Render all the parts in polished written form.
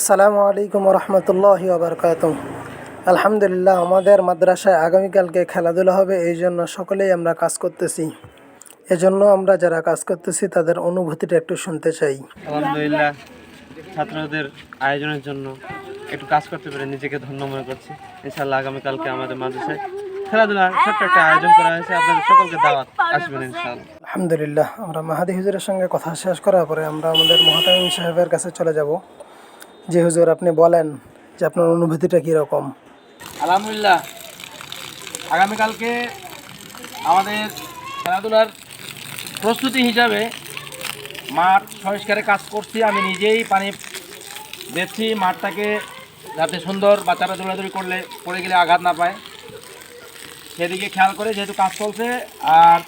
আসসালামু আলাইকুম রহমতুল্লাহি ওবরকাতুহ। আলহামদুলিল্লাহ, আমাদের মাদ্রাসায় আগামীকালকে খেলাধুলা হবে, এই জন্য সকলেই আমরা কাজ করতেছি। এজন্য আমরা যারা কাজ করতেছি তাদের অনুভূতিটা একটু শুনতে চাই। আলহামদুলিল্লাহ, ছাত্রদের আয়োজনের জন্য একটু কাজ করতে পেরে নিজেকে ধন্য মনে করছি। ইনশাআল্লাহ আগামীকালকে আমাদের মাদ্রাসায় খেলাধুলার ছোট্ট একটা আয়োজন করা হয়েছে, আপনাদের সকলকে দাওয়াত, আসবেন ইনশাআল্লাহ। আলহামদুলিল্লাহ, আমরা মাহাদি হুজুরের সঙ্গে কথা শেষ করার পরে আমরা আমাদের মহতামিম সাহেবের কাছে চলে যাব। জি হুজুর, আপনি বলেন যে আপনার অনুভূতিটা কীরকম। আলহামদুলিল্লাহ, আগামীকালকে আমাদের খেলাধুলার প্রস্তুতি হিসাবে মাঠ সংস্কারে কাজ করছি। আমি নিজেই পানি দিচ্ছি মাঠটাকে, যাতে সুন্দর বাচ্চারা দৌড়াদৌড়ি করলে পড়ে গেলে আঘাত না পায়, সেদিকে খেয়াল করে যেহেতু কাজ চলছে। আর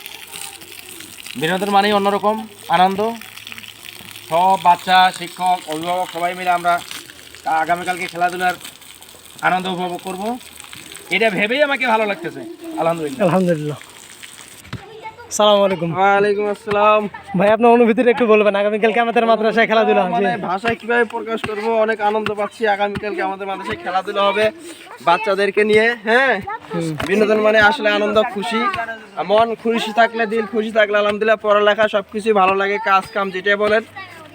বিনোদন মানেই অন্যরকম আনন্দ। সব বাচ্চা, শিক্ষক, অভিভাবক সবাই মিলে আমরা আগামীকালকে খেলাধুলার আনন্দ উপভোগ করব, এটা ভেবেই আমাকে ভালো লাগতেছে। আলহামদুলিল্লাহ। আলহামদুলিল্লাহ। আসসালামু আলাইকুম। ওয়ালাইকুম আসসালাম। ভাই, আপনার অনুভূতিটা একটু বলবেন। আগামীকালকে আমাদের মাদ্রাসায় খেলাধুলা হবে। ভাষায় কিভাবে প্রকাশ করব, অনেক আনন্দ পাচ্ছি। আগামীকালকে আমাদের মাদ্রাসায় খেলাধুলা হবে বাচ্চাদেরকে নিয়ে। হ্যাঁ, বিনোদন মানে আসলে আনন্দ, খুশি। মন খুশি থাকলে, দিল খুশি থাকলে আলহামদুলিল্লাহ পড়ালেখা সবকিছুই ভালো লাগে, কাজ কাম যেটা বলেন।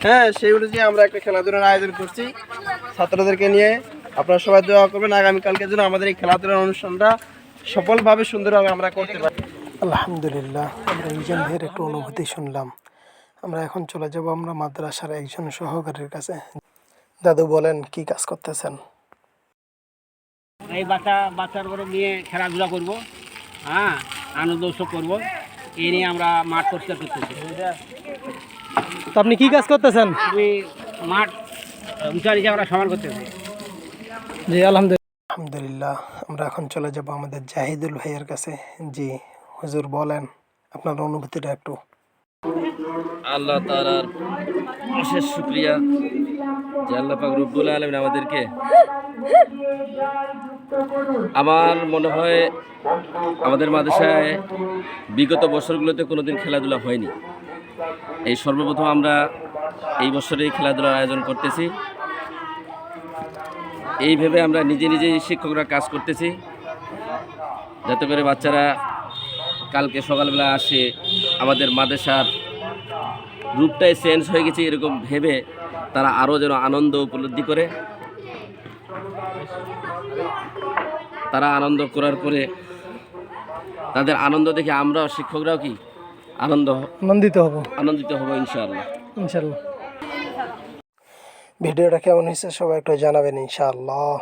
হ্যাঁ, সেই অনুযায়ী আমরা একটা খেলাধুলার আয়োজন করছি ছাত্রদেরকে নিয়ে। আপনারা সবাই দোয়া করবেন আগামীকালকের জন্য আমাদের এই খেলাধুলার অনুষ্ঠানটা সফলভাবে সুন্দরভাবে আমরা করতে পারি। আলহামদুলিল্লাহ, আমরা ইজন ভাইয়ের একটু অনুভূতি শুনলাম। আমরা এখন চলে যাব আমরা মাদ্রাসার একজন সহকারীর কাছে। দাদু, বলেন কি কাজ করতেছেন? এই বাচ্চার করে নিয়ে খেলাধুলা করব, হ্যাঁ, আনন্দ উৎসব করবো, এই নিয়ে আমরা মাঠ পরিষ্কার করতেছি। তো আপনি কি কাজ করতেছেন? আমি মাঠ উঁচা নিচে আমরা সমান করতেছি। জি আলহামদুলিল্লাহ। আলহামদুলিল্লাহ, আমরা এখন চলে যাব আমাদের জাহিদুল ভাইয়ের কাছে। জি হুজুর, বলেন আপনার অনুভূতিটা একটু। আল্লাহ তাআলার অশেষ শুকরিয়া যে আল্লাহ পাক রব্বুল আলামিন আমাদেরকে, আমার মনে হয় আমাদের মাদ্রাসায় বিগত বছরগুলোতে কোনোদিন খেলাধুলা হয়নি। এই সর্বপ্রথম আমরা এই বছরেই খেলাধুলার আয়োজন করতেছি। এইভাবে আমরা নিজেই শিক্ষকরা কাজ করতেছি, যাতে করে বাচ্চারা কালকে সকালবেলা আসে আমাদের মাদ্রাসার রূপটাই চেঞ্জ হয়ে গেছে এরকম ভেবে তারা আরও যেন আনন্দ উপলব্ধি করে। তারা আনন্দ করার পরে তাদের আনন্দ দেখে আমরাও শিক্ষকরাও কি আনন্দিত হব ইনশাআল্লাহ। ভিডিওটা কেমন হয়েছে সবাই একটু জানাবেন ইনশাআল্লাহ।